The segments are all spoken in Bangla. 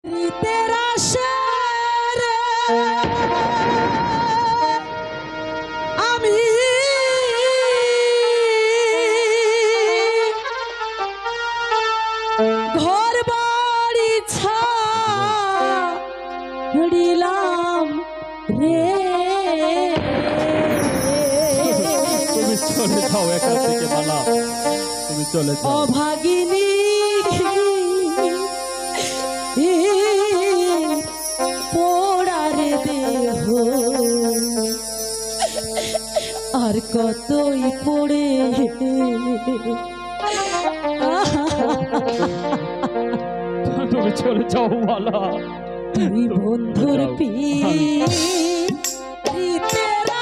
तेरा शेर आमी घर बाड़ी छाड़िलाम रे তুমি চলে যাও এখান থেকে মালা, তুমি চলে যাও। অভাগিনী পোড়ারে দেহ আর কতই পড়ে তুমি চলে যাও মালা। তুই বন্ধুর পীড়িতের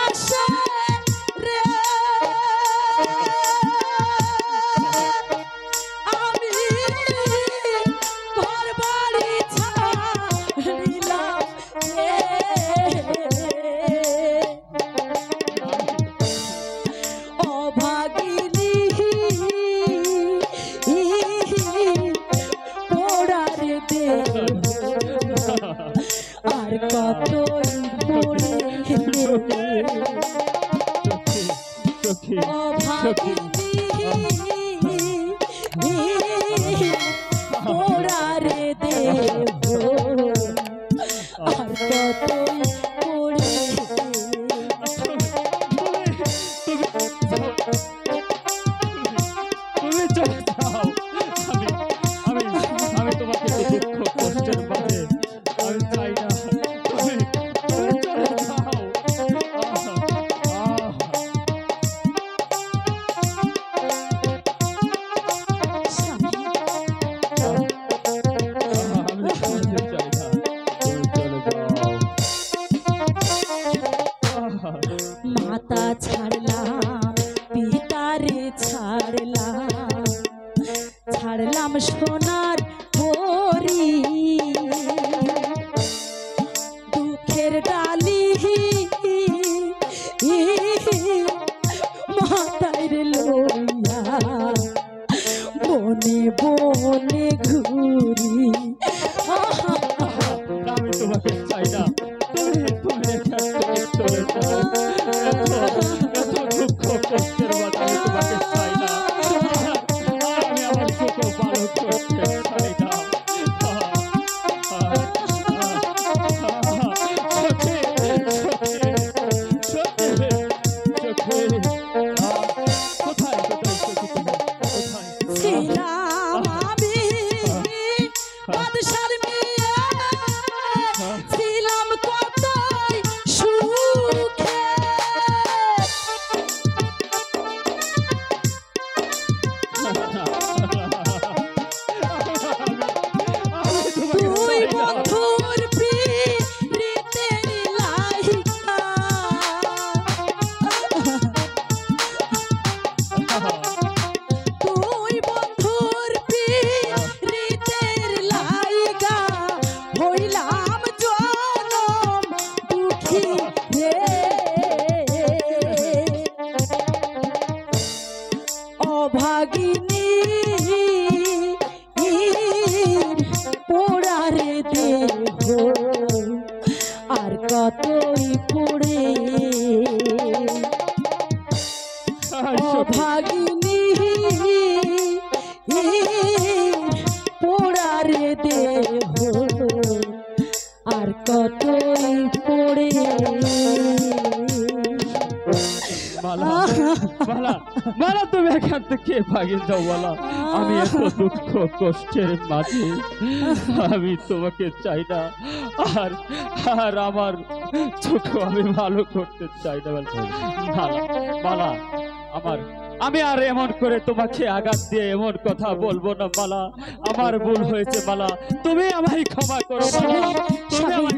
আশায় রে আমি ঘর বাড়ি ছাড়িলাম রে অভাগিনী পোড়ারে দেহ আর কতই পড়ে অভাগিনী পোড়ারে দেহ আর কতই পড়ে তুমি চলে যাও। আমি তোমাকে দুঃখ কষ্টের মাঝে আমি চাই না। তুমি চলে যাও। মাতা ছাড়লাম পিতারে ছাড়লাম সোনার হরি দুঃখের ডালি মাতায় রে লইয়া বনে বনে ঘুরি আমি তোমাকে চাই না। তুমি এখান থেকে চলে যাও। এত দুঃখ কষ্টের মাঝে আমি তোমাকে চাই না। আমি আমার ছোট বালক করতে চাই না। ছিলাম আমি বাদশার মেয়ে ছিলাম কতই সুখে তুই বন্ধুর পীড়িতের লাইগা তুই বন্ধুর পীড়িতের লাইগা হইলাম জনম দুঃখী রে অভাগিনী পোড়ারে দেহ আর কতই পড়ে অভাগিনী পোড়ারে দেহ আর কতই পড়ে মালা, মালা, মালা, তুমি এখান থেকে ভাগে যাও মালা। আমি এত দুঃখ কষ্টের মাঝে আমি তোমাকে চাই না। আর আর আমার চোখ আমি ভালো করতে চাই না মালা। মালা, আমি আর এমন করে তোমাকে আঘাত দিয়ে এমন কথা বলবো না মালা। আমার ভুল হয়েছে মালা, তুমি আমায় ক্ষমা করো মালা। তুমি আমায়